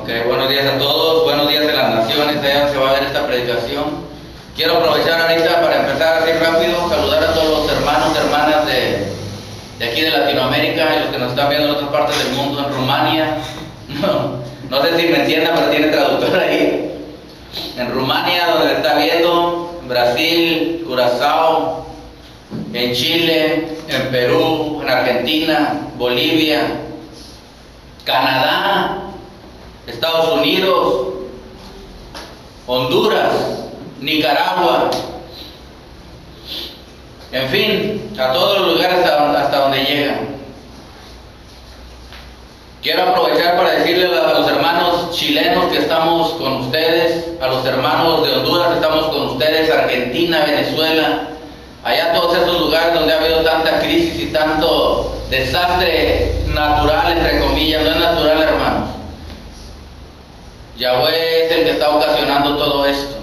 Ok, buenos días a todos, buenos días en las naciones, allá se va a ver esta predicación. Quiero aprovechar ahorita para empezar así rápido, saludar a todos los hermanos, hermanas de aquí de Latinoamérica y los que nos están viendo en otras partes del mundo, en Rumania. No sé si me entiendan, pero tiene traductor ahí. En Rumania, donde me está viendo, en Brasil, Curazao, en Chile, en Perú, en Argentina, Bolivia, Canadá, Estados Unidos, Honduras, Nicaragua, en fin, a todos los lugares hasta donde llegan. Quiero aprovechar para decirle a los hermanos chilenos que estamos con ustedes, a los hermanos de Honduras que estamos con ustedes, Argentina, Venezuela, allá todos esos lugares donde ha habido tanta crisis y tanto desastre natural, entre comillas. No es natural, hermanos. Yahweh es el que está ocasionando todo esto.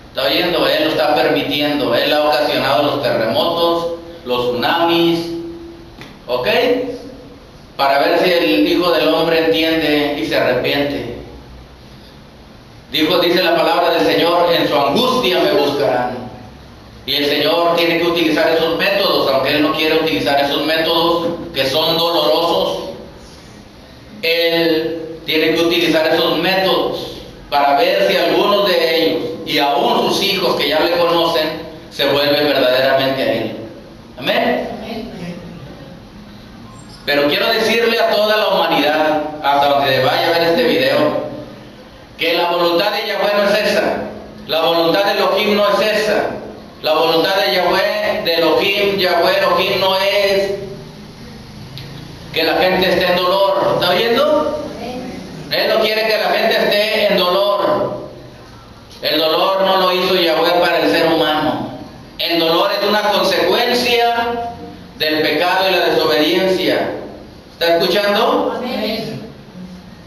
¿Está oyendo? Él lo está permitiendo. Él ha ocasionado los terremotos, los tsunamis, ¿ok? Para ver si el Hijo del Hombre entiende y se arrepiente. Dice la palabra del Señor, en su angustia me buscarán. Y el Señor tiene que utilizar esos métodos, aunque Él no quiere utilizar esos métodos que son dolorosos. Él tiene que utilizar esos métodos para ver si algunos de ellos, y aún sus hijos que ya le conocen, se vuelven verdaderamente a Él. Amén. Pero quiero decirle a toda la humanidad, hasta donde vaya a ver este video, que la voluntad de Yahweh no es esa. La voluntad de Elohim no es esa. La voluntad de Yahweh, de Elohim, Elohim no es que la gente esté en dolor. ¿Está oyendo? Él no quiere que la gente esté en dolor. El dolor no lo hizo Yahweh para el ser humano. El dolor es una consecuencia del pecado y la desobediencia. ¿Está escuchando?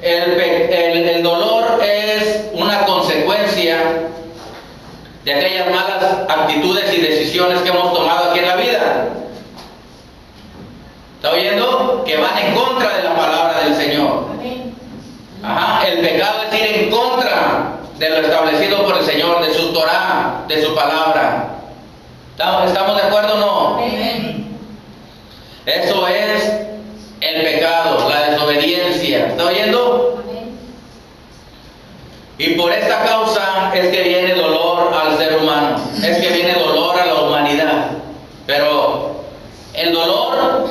El dolor es una consecuencia de aquellas malas actitudes y decisiones que hemos tomado aquí en la vida. ¿Está oyendo? Que van en contra de la palabra del Señor. Ajá, el pecado es ir en contra de lo establecido por el Señor, de su Torah, de su palabra. ¿Estamos de acuerdo o no? Eso es el pecado, la desobediencia. ¿Está oyendo? Y por esta causa es que viene dolor al ser humano, es que viene dolor a la humanidad. Pero el dolor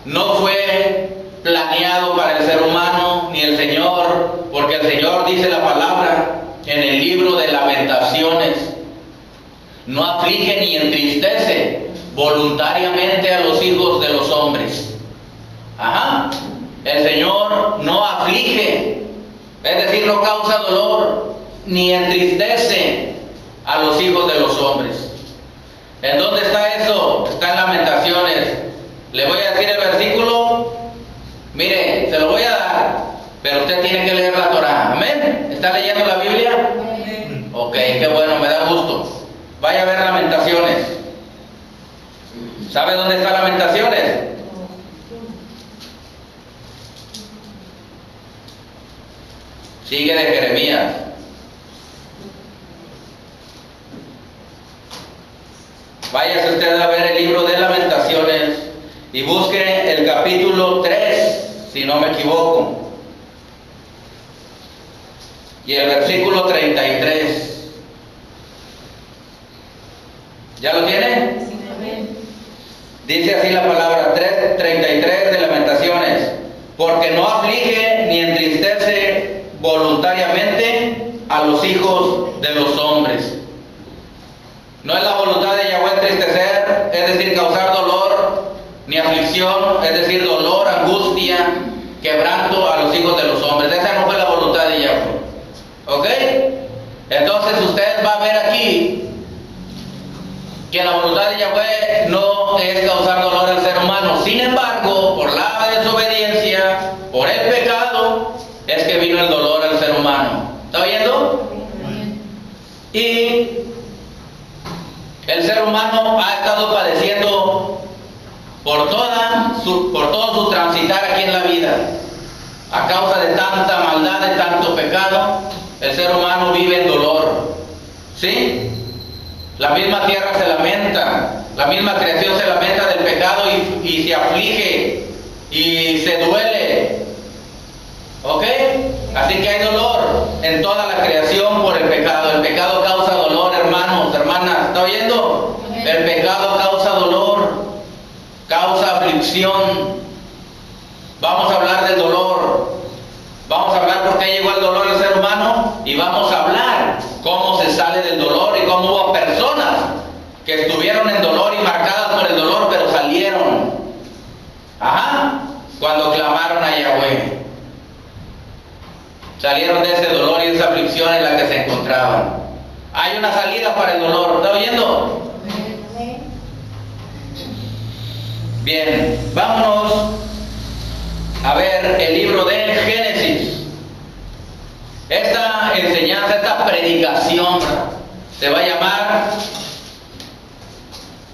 no fue planeado para el ser humano ni el Señor, porque el Señor dice la palabra en el libro de Lamentaciones: no aflige ni entristece voluntariamente a los hijos de los hombres. Ajá. El Señor no aflige, es decir, no causa dolor ni entristece a los hijos de los hombres. ¿En dónde está eso? Está en Lamentaciones. Le voy a decir el versículo. Mire, se lo voy a dar, pero usted tiene que leer la Torah. ¿Amén? ¿Está leyendo la Biblia? Ok, qué bueno, me da gusto. Vaya a ver Lamentaciones. ¿Sabe dónde está Lamentaciones? Sigue de Jeremías. Váyase usted a ver el libro de Lamentaciones y busque el capítulo 3, si no me equivoco, y el versículo 33. ¿Ya lo tiene? Dice así la palabra, 3:33 de Lamentaciones: porque no aflige ni entristece voluntariamente a los hijos de los hombres. No es la voluntad de Yahweh entristecer, es decir, causar dolor, ni aflicción, es decir, dolor, angustia, quebranto a los hijos de los hombres. Esa no fue la voluntad de Yahweh. ¿Ok? Entonces usted va a ver aquí que la voluntad de Yahweh no es causar dolor al ser humano. Sin embargo, por la desobediencia, por el pecado, es que vino el dolor al ser humano. ¿Está viendo? Y el ser humano ha estado padeciendo por todo su transitar aquí en la vida, a causa de tanta maldad pecado, el ser humano vive en dolor. ¿Sí? La misma tierra se lamenta, la misma creación se lamenta del pecado y se aflige y se duele. ¿Ok? Así que hay dolor en toda la creación por el pecado. El pecado causa dolor, hermanos, hermanas. ¿Está oyendo? El pecado causa dolor, causa aflicción. Vamos a hablar del dolor. Vamos a hablar por qué llegó el dolor al ser humano y vamos a hablar cómo se sale del dolor y cómo hubo personas que estuvieron en dolor y marcadas por el dolor, pero salieron. Cuando clamaron a Yahweh. Salieron de ese dolor y de esa aflicción en la que se encontraban. Hay una salida para el dolor. ¿Está oyendo? Bien, vámonos a ver el libro de Génesis. Esta enseñanza, esta predicación se va a llamar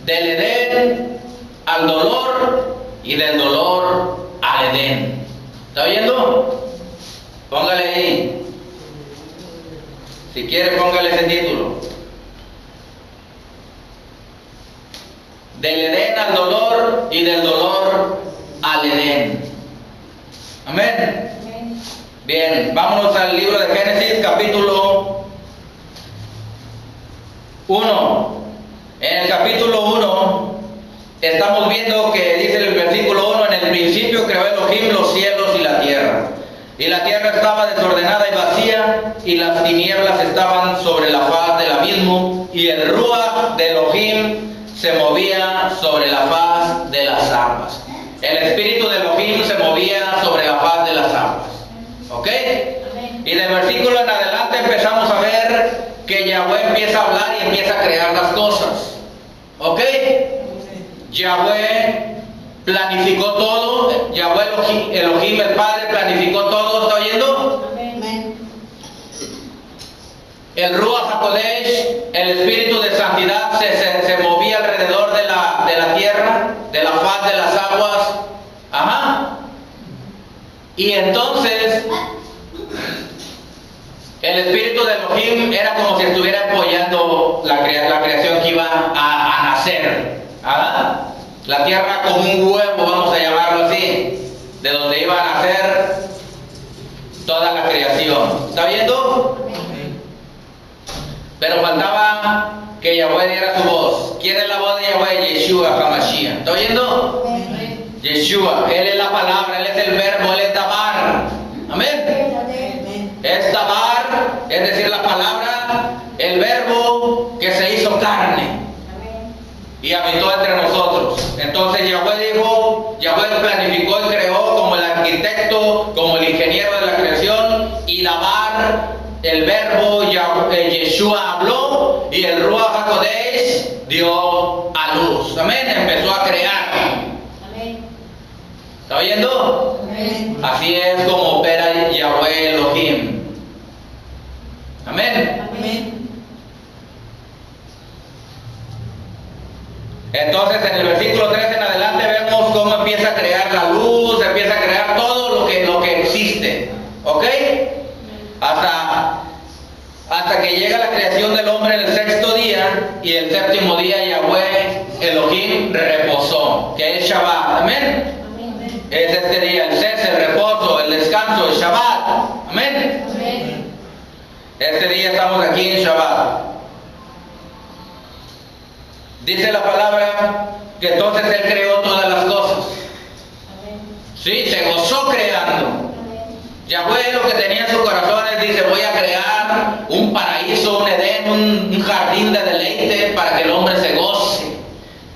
del Edén al dolor y del dolor al Edén. ¿Está oyendo? Póngale ahí. Si quiere, póngale ese título. Del Edén al dolor y del dolor al Edén. Amén. Bien, vámonos al libro de Génesis, capítulo 1. En el capítulo 1 estamos viendo que dice el versículo 1: en el principio creó Elohim los cielos y la tierra. Y la tierra estaba desordenada y vacía, y las tinieblas estaban sobre la faz del abismo, y el Ruach de Elohim se movía sobre la faz de las aguas. El espíritu de Elohim se movía sobre la faz de las aguas. ¿Ok? Y del versículo en adelante empezamos a ver que Yahweh empieza a hablar y empieza a crear las cosas. ¿Ok? Yahweh planificó todo. Yahweh Elohim, el Padre, planificó todo. ¿Está oyendo? El Ruach HaKodesh, el Espíritu de Santidad, se movía alrededor de la tierra, de la faz de las aguas. Y entonces, el Espíritu de Elohim era como si estuviera apoyando la creación que iba a nacer. La tierra como un huevo, vamos a llamarlo así, de donde iba a nacer toda la creación. ¿Está viendo? Pero faltaba que Yahweh diera su voz. ¿Quién es la voz de Yahweh? Yeshua HaMashiach. ¿Está oyendo? Yeshua, Él es la palabra, Él es el verbo, Él es Dabar. Amén. Es Dabar, es decir, la palabra, el verbo que se hizo carne y habitó entre nosotros. Entonces Yahweh dijo, Yahweh planificó y creó como el arquitecto, como el ingeniero de la creación, y Dabar, el verbo, Yeshua habló, y el Ruach HaKodesh dio a luz. Amén. Empezó a crear. ¿Está oyendo? Amén. Así es como opera Yahweh Elohim. Amén. Amén. Entonces en el versículo 3 en adelante vemos cómo empieza a crear la luz, empieza a crear todo lo que existe. ¿Ok? Hasta que llega la creación del hombre en el sexto día, y el séptimo día Yahweh Elohim reposó, que es Shabbat. Amén. Es este día, el cese, el reposo, el descanso, el Shabbat. Amén. Amén. Este día estamos aquí en Shabbat. Dice la palabra que entonces Él creó todas las cosas. Sí, se gozó creando. Yahweh lo que tenía en su corazón es, dice, voy a crear un paraíso, un Edén, un jardín de deleite para que el hombre se goce.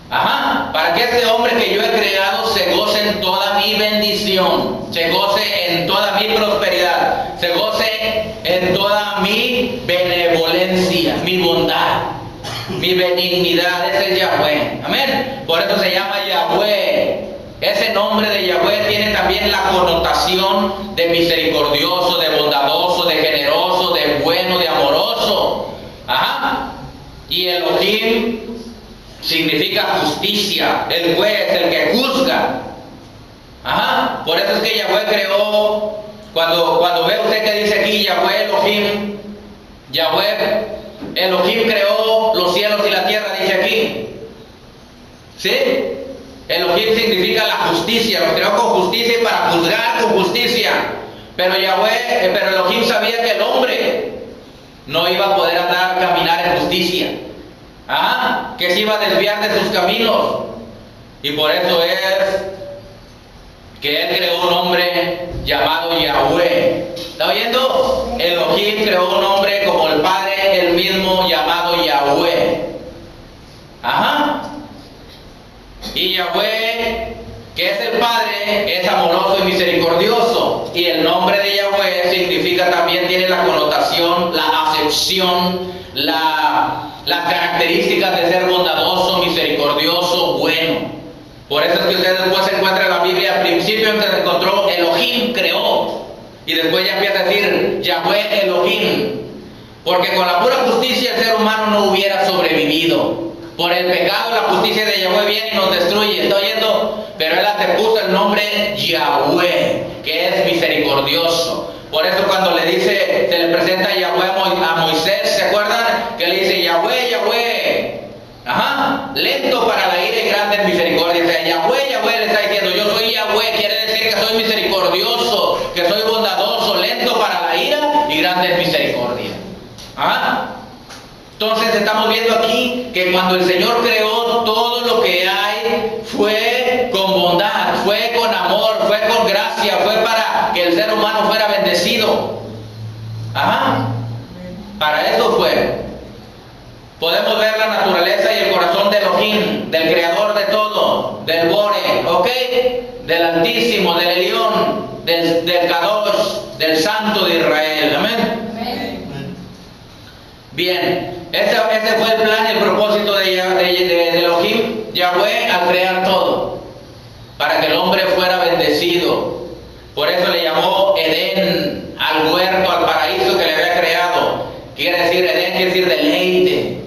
Para que este hombre que yo he creado se goce en toda mi bendición, se goce en toda mi prosperidad, se goce en toda mi benevolencia, mi bondad, mi benignidad. Ese es Yahweh. Amén. Por eso se llama Yahweh. Ese nombre de Yahweh tiene también la connotación de misericordioso, de bondadoso, de generoso, de bueno, de amoroso. Y Elohim significa justicia, el juez, el que juzga. Por eso es que Yahweh creó Cuando ve usted que dice aquí Yahweh Elohim, Yahweh Elohim creó los cielos y la tierra, dice aquí. ¿Sí? Elohim significa la justicia, los creó con justicia y para juzgar con justicia. Pero Elohim sabía que el hombre no iba a poder caminar en justicia. Que se iba a desviar de sus caminos. Y por eso es que Él creó un hombre llamado Yahweh. ¿Está oyendo? Elohim creó un hombre como el Padre, el mismo llamado Yahweh. Y Yahweh, que es el Padre, es amoroso y misericordioso. Y el nombre de Yahweh significa también, tiene la connotación, la acepción, las características de ser bondadoso, misericordioso, bueno. Por eso es que usted después se encuentra en la Biblia, al principio en que se encontró Elohim creó. Y después ya empieza a decir Yahweh Elohim. Porque con la pura justicia el ser humano no hubiera sobrevivido. Por el pecado la justicia de Yahweh viene y nos destruye. ¿Está oyendo? Pero Él te puso el nombre Yahweh, que es misericordioso. Por eso cuando se le presenta Yahweh a Moisés, ¿se acuerdan? Que le dice Yahweh, Yahweh. Lento para la ira y grande en misericordia. O sea, Yahweh le está diciendo, yo soy Yahweh, quiere decir que soy misericordioso, que soy bondadoso, lento para la ira y grande en misericordia. Entonces estamos viendo aquí que cuando el Señor creó todo lo que hay fue con bondad, fue con amor, fue con gracia, fue para que el ser humano fuera bendecido. Para eso fue. Podemos ver la naturaleza y el corazón de Elohim, del creador de todo, del Bore, del Altísimo, del Elión, del Kadosh, del Santo de Israel. Amén. Bien, ese fue el plan y el propósito de Elohim, Yahweh, al crear todo, para que el hombre fuera bendecido. Por eso le llamó Edén al huerto, al paraíso que le había creado. Quiere decir Edén, quiere decir deleite.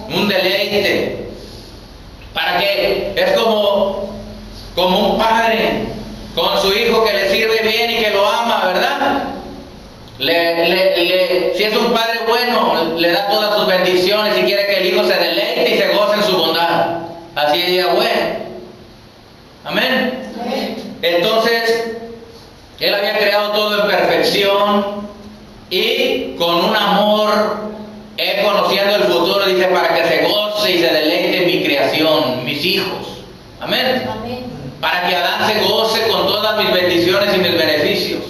Un deleite. Para que es como un padre con su hijo que le sirve bien y que lo ama, ¿verdad? Si es un padre bueno, le da todas sus bendiciones y quiere que el hijo se deleite y se goce en su bondad. Así es Yahweh. Amén. Entonces, Él había creado todo en perfección y con un amor. Él, conociendo el futuro, dice, para que se goce y se deleite en mi creación, mis hijos. Amén. Para que Adán se goce con todas mis bendiciones y mis beneficios.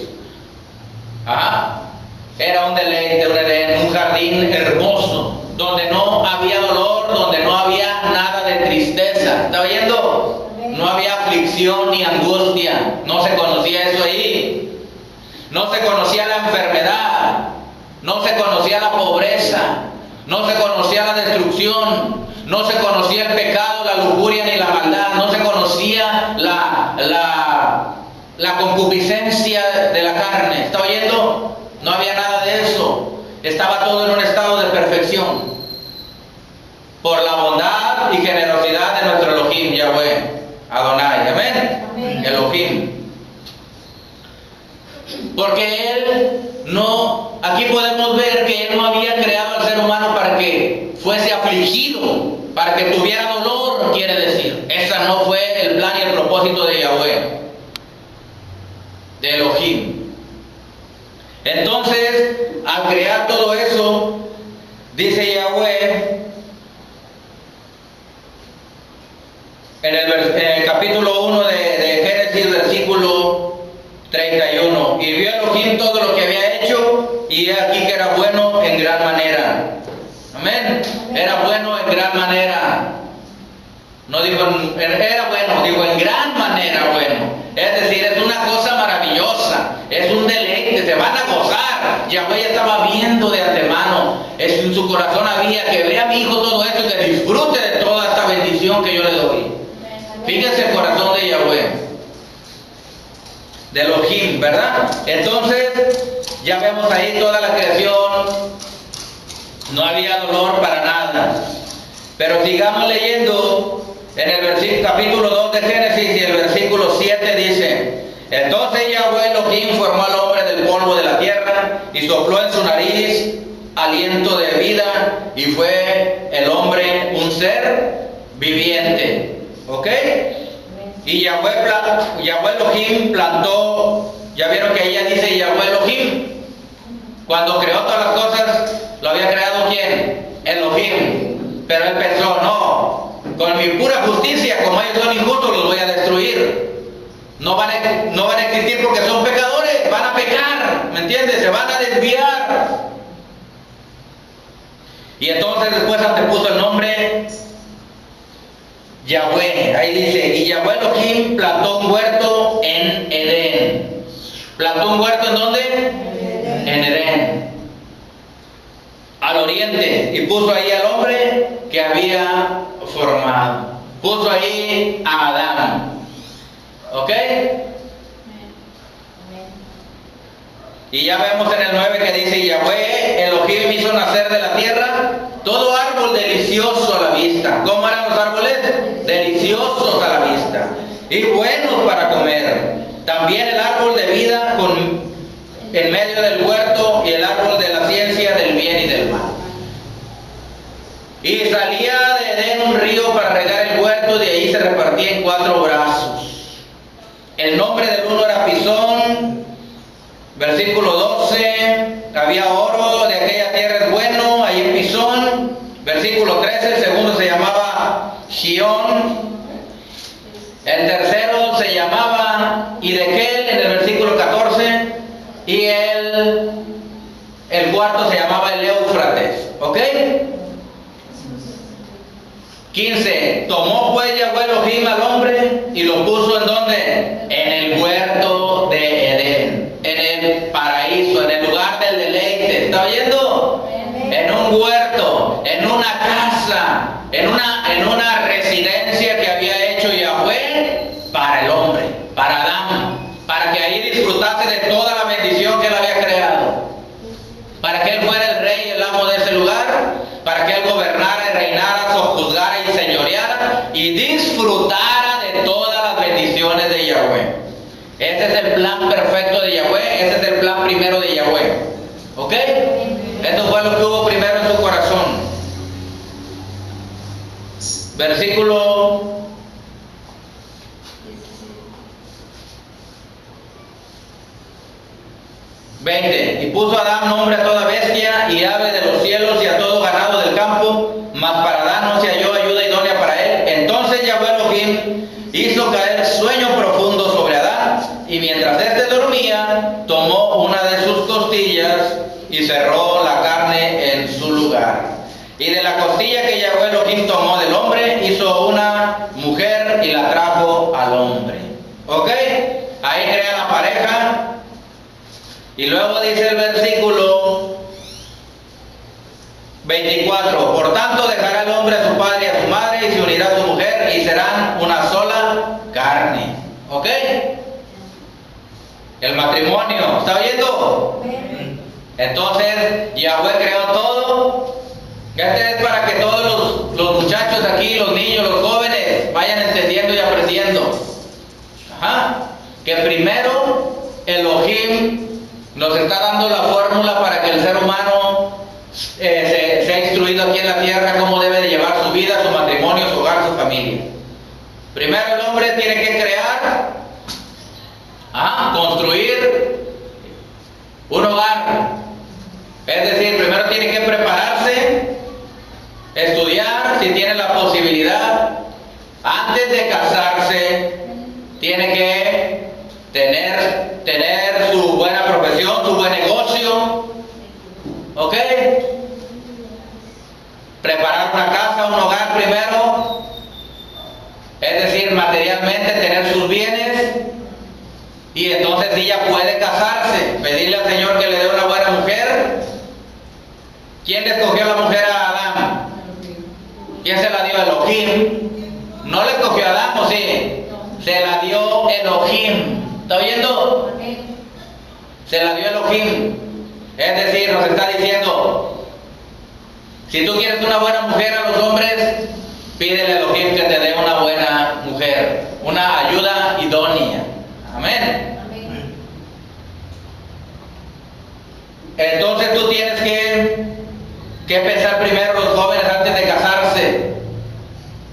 Era un deleite, un jardín hermoso, donde no había dolor, donde no había nada de tristeza. ¿Está oyendo? No había aflicción ni angustia. No se conocía eso ahí. No se conocía la enfermedad. No se conocía la pobreza, no se conocía la destrucción, no se conocía el pecado, la lujuria ni la maldad, no se conocía la concupiscencia de la carne. ¿Está oyendo? No había nada de eso. Estaba todo en un estado de perfección. Por la bondad y generosidad de nuestro Elohim, Yahweh, Adonai. Amén. Elohim. Porque Él no, aquí podemos ver que Él no había creado al ser humano para que fuese afligido, para que tuviera dolor, quiere decir. Ese no fue el plan y el propósito de Yahweh, de Elohim. Entonces, al crear todo eso, dice Yahweh en el capítulo 1 de Génesis, versículo 31. Y vio Elohim todo lo que había hecho, y he aquí que era bueno en gran manera. Amén. Era bueno en gran manera. No digo era bueno, digo en gran manera bueno. Es decir, es una cosa maravillosa, es un deleite, se van a gozar. Yahweh ya estaba viendo de antemano, en su corazón había que vea a mi hijo todo esto y que disfrute de toda esta bendición que yo le doy. Fíjense el corazón de Yahweh, de Elohim, ¿verdad? Entonces, ya vemos ahí toda la creación, no había dolor para nada. Pero sigamos leyendo en el capítulo 2 de Génesis, y el versículo 7 dice: Entonces Yahweh Elohim formó al hombre del polvo de la tierra y sopló en su nariz aliento de vida y fue el hombre un ser viviente. ¿Ok? Y Yahweh Elohim plantó, ya vieron que ella dice Yahweh Elohim. Cuando creó todas las cosas, ¿lo había creado quién? Elohim. Pero él pensó, no, con mi pura justicia, como ellos son injustos, los voy a destruir. No van a existir porque son pecadores, van a pecar, ¿me entiendes? Se van a desviar. Y entonces después antepuso el nombre Yahweh. Ahí dice, y Yahweh Elohim plantó un huerto en Edén. ¿Plantó un huerto en dónde? En Edén, al oriente, y puso ahí al hombre que había formado. Puso ahí a Adán. ¿Ok? Y ya vemos en el 9 que dice, Yahweh Elohim hizo nacer de la tierra todo árbol delicioso a la vista. ¿Cómo eran los árboles? Deliciosos a la vista y buenos para comer. También el árbol de vida en medio del huerto y el árbol de la ciencia del bien y del mal. Y salía de Edén un río para regar el huerto, de ahí se repartía en 4 brazos. El nombre del uno era Pisón. Versículo 12, había oro, de aquella tierra es bueno, ahí en Pisón. Versículo 13, el segundo se llamaba Shión. El tercero se llamaba Idekel en el versículo 14. Y el cuarto se llamaba el Éufrates. ¿Ok? 15. Tomó pues Yahweh Elohim al hombre y lo puso ¿en dónde? En el huerto de Edén, en el paraíso, en el lugar del deleite. ¿Está oyendo? En un huerto, en una casa, en una residencia que había hecho Yahweh para el hombre, para Adán, para que ahí disfrutase de toda la bendición que él había creado, para que él fuera el rey y el amo de ese lugar, para que él gobernara y reinara, sojuzgara y señoreara y disfrutara de todas las bendiciones de Yahweh. Ese es el plan perfecto de Yahweh, ese es el plan primero de Yahweh. ¿Ok? Esto fue lo que hubo primero en su corazón. Versículo 20. Y puso Adán nombre a toda bestia y ave de los cielos y a todo ganado del campo, mas para Adán no se halló ayuda idónea para él. Entonces Yahweh Elohim hizo caer sueño profundo sobre Adán, y mientras éste dormía, tomó una de sus costillas y cerró la carne en su lugar. Y de la costilla que Yahweh Elohim tomó del hombre, hizo una mujer y la trajo al hombre. ¿Ok? Ahí crea la pareja. Y luego dice el versículo 24, por tanto dejará el hombre a su padre y a su madre y se unirá a su mujer y serán una sola carne. ¿Ok? El matrimonio, ¿está oyendo? Entonces Yahweh creó todo. Este es para que todos los muchachos aquí, los niños, los jóvenes vayan entendiendo y aprendiendo. Que primero Elohim nos está dando la fórmula para que el ser humano sea instruido aquí en la tierra cómo debe de llevar su vida, su matrimonio, su hogar, su familia. Primero el hombre tiene que crear, construir un hogar. Es decir, primero tiene que prepararse, estudiar si tiene la posibilidad. Antes de casarse, tiene que tener su buena profesión, su buen negocio. ¿Ok? Preparar una casa, un hogar primero. Es decir, materialmente tener sus bienes. Y entonces ella puede casarse, pedirle al Señor que le dé una buena mujer. ¿Quién le escogió a la mujer a Adán? ¿Quién se la dio? Elohim. ¿No le escogió a Adán o sí? Se la dio Elohim. ¿Está oyendo? Se la dio Elohim. Es decir, nos está diciendo, si tú quieres una buena mujer a los hombres, pídele a Elohim que te dé una buena mujer, una ayuda idónea. Amén. Entonces tú tienes que pensar primero los jóvenes antes de casarse.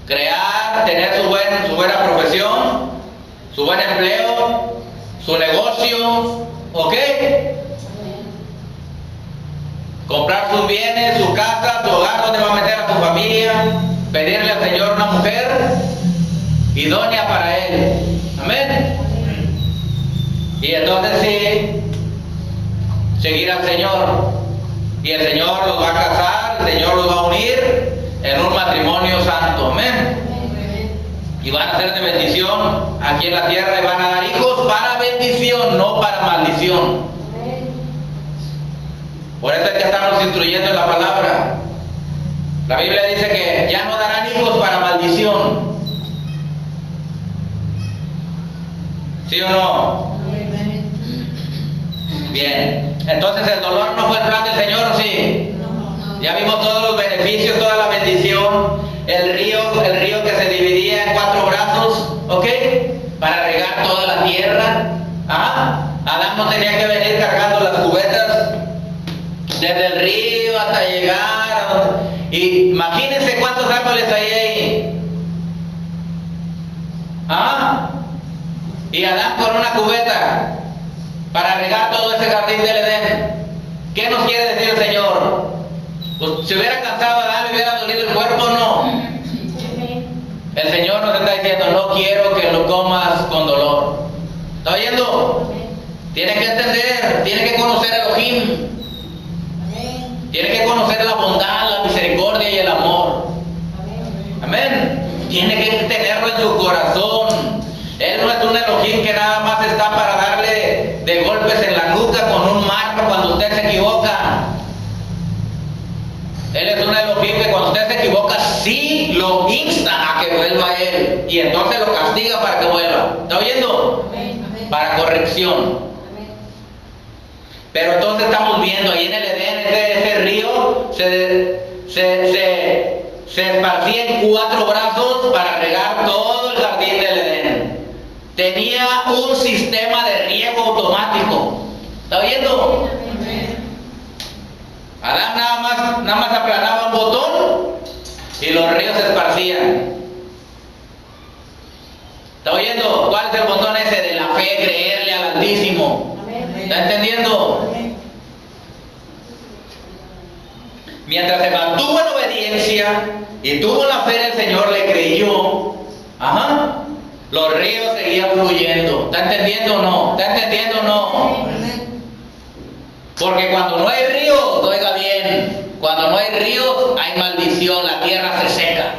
Crear, tener su buena profesión, su buen empleo, su negocio, ¿ok? Comprar sus bienes, su casa, su hogar, donde va a meter a su familia, pedirle al Señor una mujer idónea para él. Amén. Y entonces sí, seguir al Señor. Y el Señor los va a casar, el Señor los va a unir en un matrimonio santo. Amén. Y van a ser de bendición aquí en la tierra y van a dar hijos para bendición, no para maldición. Por eso es que estamos instruyendo en la palabra. La Biblia dice que ya no darán hijos para maldición. ¿Sí o no? Bien. Entonces el dolor no fue el plan del Señor, ¿o sí? Ya vimos todos los beneficios, toda la bendición. El río que se dividía en 4 brazos, ¿ok? Para regar toda la tierra. Ajá. Adán no tenía que venir cargando las cubetas desde el río hasta llegar. Y imagínense cuántos árboles hay ahí. ¿Ah? Y Adán con una cubeta para regar todo ese jardín del Edén. ¿Qué nos quiere decir el Señor? Pues, si hubiera cansado Adán, le hubiera dolido el cuerpo, no. El Señor nos está diciendo, no quiero que lo comas con dolor. ¿Está oyendo? Tienes que entender, tienes que conocer a Elohim. Tienes que conocer la bondad, la misericordia y el amor. Amén. Tiene que tenerlo en su corazón. Él no es un Elohim que nada más está para darle de golpes en la nuca con un marco cuando usted se equivoca. Él es un Elohim que cuando usted se equivoca, sí lo insta a que vuelva a Él. Y entonces lo castiga para que vuelva. ¿Está oyendo? Para corrección. Pero entonces estamos viendo ahí en el Edén, ese río se esparcía en 4 brazos para regar todo el jardín del Edén. Tenía un sistema de riego automático. ¿Está oyendo? Adán nada más aplanaba un botón y los ríos se esparcían. ¿Está oyendo? ¿Cuál es el botón ese de la fe? Creerle al Altísimo. ¿Está entendiendo? Mientras se mantuvo en obediencia y tuvo la fe en el Señor, le creyó. Ajá. Los ríos seguían fluyendo. ¿Está entendiendo o no? ¿Está entendiendo o no? Porque cuando no hay ríos, oiga bien, cuando no hay ríos hay maldición, la tierra se seca.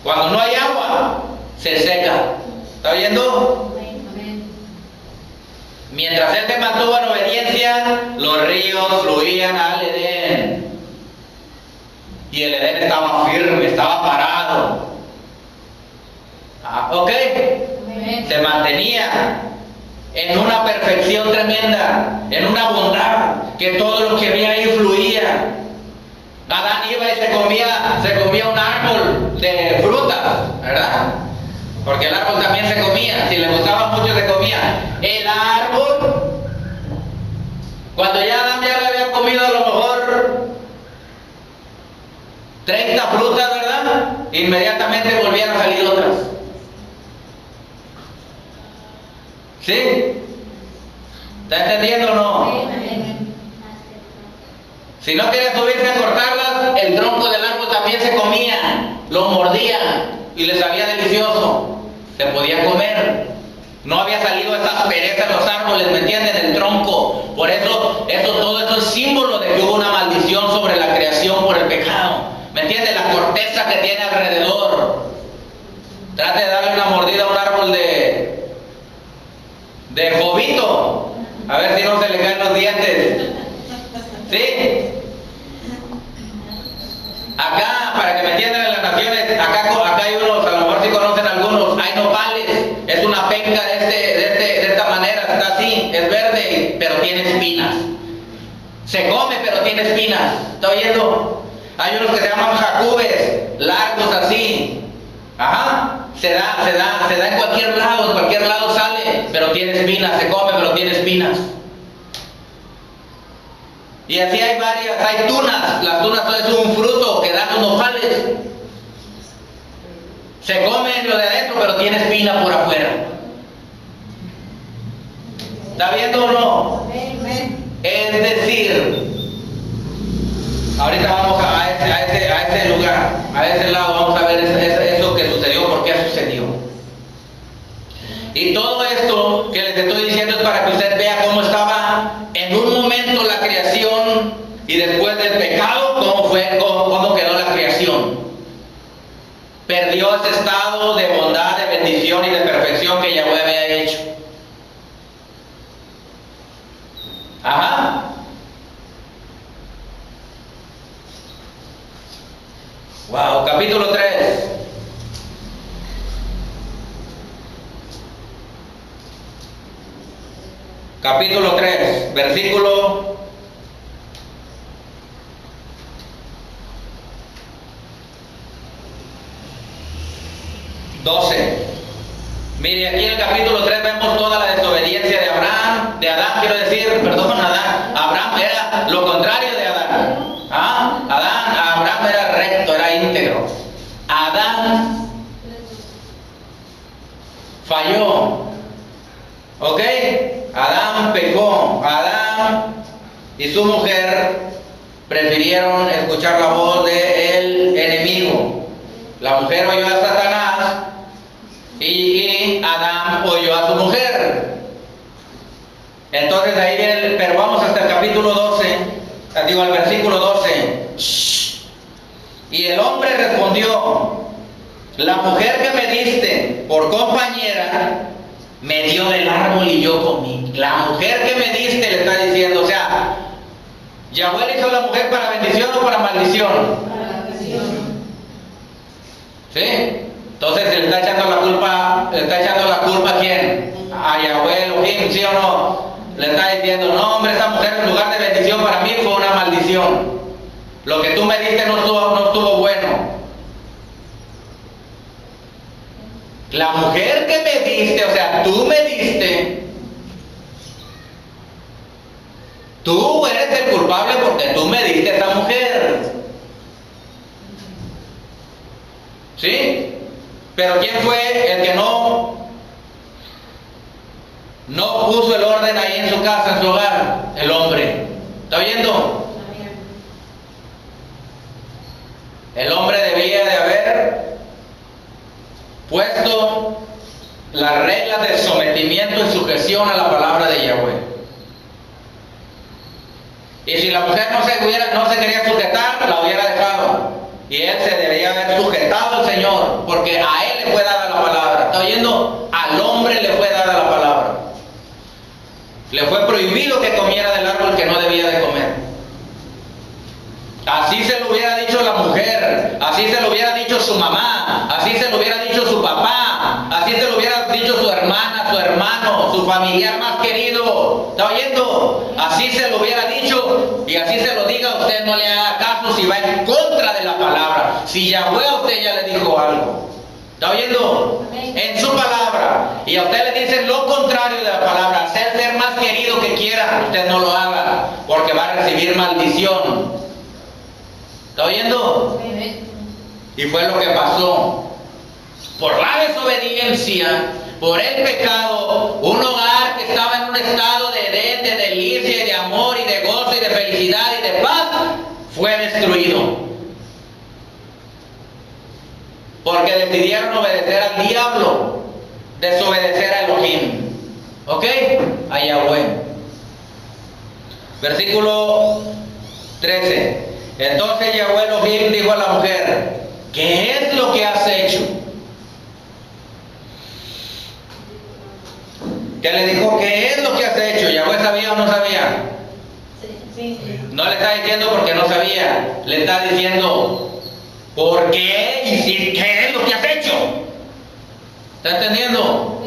Cuando no hay agua, se seca. ¿Está oyendo? Mientras él se mantuvo en obediencia, los ríos fluían al Edén. Y el Edén estaba firme, estaba parado. ¿Ok? Se mantenía en una perfección tremenda, en una bondad, que todo lo que había ahí fluía. Adán iba y se comía un árbol de frutas, ¿verdad? Porque el árbol también se comía, si le gustaba mucho se comía. El árbol, cuando ya Adán ya le había comido a lo mejor 30 frutas, ¿verdad? Inmediatamente volvían a salir otras. ¿Sí? ¿Está entendiendo o no? Si no quería subirse a cortarlas, el tronco del árbol también se comía, lo mordía y le sabía delicioso. Se podía comer. No había salido esa aspereza en los árboles, ¿me entienden? El tronco. Por eso, todo eso es símbolo de que hubo una maldición sobre la creación por el pecado. ¿Me entienden? La corteza que tiene alrededor. Trate de darle una mordida a un árbol de jovito, a ver si no se le caen los dientes. ¿Sí? Acá, para que me entiendan en las naciones, acá hay unos, a lo mejor si conocen algunos, hay nopales. Es una penca de esta manera, está así, es verde, pero tiene espinas. Se come, pero tiene espinas. ¿Está oyendo? Hay unos que se llaman jacubes, largos así. Ajá. Se da en cualquier lado sale, pero tiene espinas, se come, pero tiene espinas. Y así hay varias, hay tunas. Las tunas son un fruto que dan los nopales. Se come lo de adentro, pero tiene espina por afuera. ¿Está viendo o no? Es decir, ahorita vamos a ese lugar, a ese lado, vamos a ver eso que sucedió, por qué sucedió. Y todo esto que les estoy diciendo es para que usted vea cómo estaba en un momento la creación y después del pecado, cómo quedó la creación. Perdió ese estado de bondad, de bendición y de perfección que Yahweh había hecho. Ajá. Wow, capítulo 3. Capítulo 3, versículo 12. Mire, aquí en el capítulo 3 vemos toda la desobediencia de Abraham, de Adán, quiero decir, perdón, Adán. Abraham era lo contrario de Adán. Abraham era recto, era íntegro. Adán falló. ¿Ok? Adán pecó. Adán y su mujer prefirieron escuchar la voz del enemigo. La mujer oyó a Satanás y Adán oyó a su mujer. Entonces ahí viene, pero vamos hasta el capítulo 12, digo al versículo 12. Y el hombre respondió: la mujer que me diste por compañera me dio del árbol y yo comí. La mujer que me diste, le está diciendo, o sea, ¿Yahweh le hizo a la mujer para bendición o para maldición? Para bendición. ¿Sí? Entonces se le está echando la culpa ¿a quién? A Yahweh Elohim, ¿sí o no? Le está diciendo, no hombre, esta mujer en lugar de bendición para mí fue una maldición. Lo que tú me diste no estuvo bueno. La mujer que me diste, o sea, tú me diste, tú eres el culpable porque tú me diste a esa mujer. ¿Sí? Pero ¿quién fue el que no puso el orden ahí en su casa, en su hogar? El hombre. ¿Está oyendo? El hombre debía de haber puesto las reglas de sometimiento y sujeción a la palabra de Yahweh. Y si la mujer no se quería sujetar, la hubiera dejado. Y él se debería haber sujetado al Señor, porque a él le fue dada la palabra. ¿Está oyendo? Al hombre le fue dada la palabra. Le fue prohibido que comiera del árbol que no debía de comer. Así se lo hubiera dicho la mujer, así se lo hubiera dicho su mamá, así se lo hubiera dicho su papá, así se lo hubiera dicho su hermana, su hermano, su familiar más querido. ¿Está oyendo? Así se lo hubiera dicho y así se lo diga, usted no le haga caso si va en contra de la palabra. Si Yahweh a usted ya le dijo algo, ¿está oyendo? En su palabra, y a usted le dice lo contrario de la palabra, ser más querido que quiera, usted no lo haga, porque va a recibir maldición. ¿Está oyendo? Y fue lo que pasó. Por la desobediencia, por el pecado, un hogar que estaba en un estado de Edén, de delicia y de amor y de gozo y de felicidad y de paz, fue destruido. Porque decidieron obedecer al diablo, desobedecer a Elohim. ¿Ok? A Yahweh. Versículo 13. Entonces Yahweh Elohim dijo a la mujer: ¿qué es lo que has hecho? ¿Qué le dijo? ¿Qué es lo que has hecho? ¿Yahweh sabía o no sabía? Sí. No le está diciendo porque no sabía, le está diciendo ¿por qué? ¿Y qué es lo que has hecho? ¿Está entendiendo?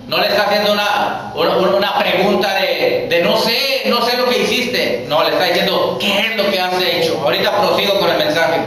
No le está haciendo una pregunta de no sé lo que hiciste. No, le está diciendo ¿qué es lo que has hecho? Ahorita prosigo con el mensaje.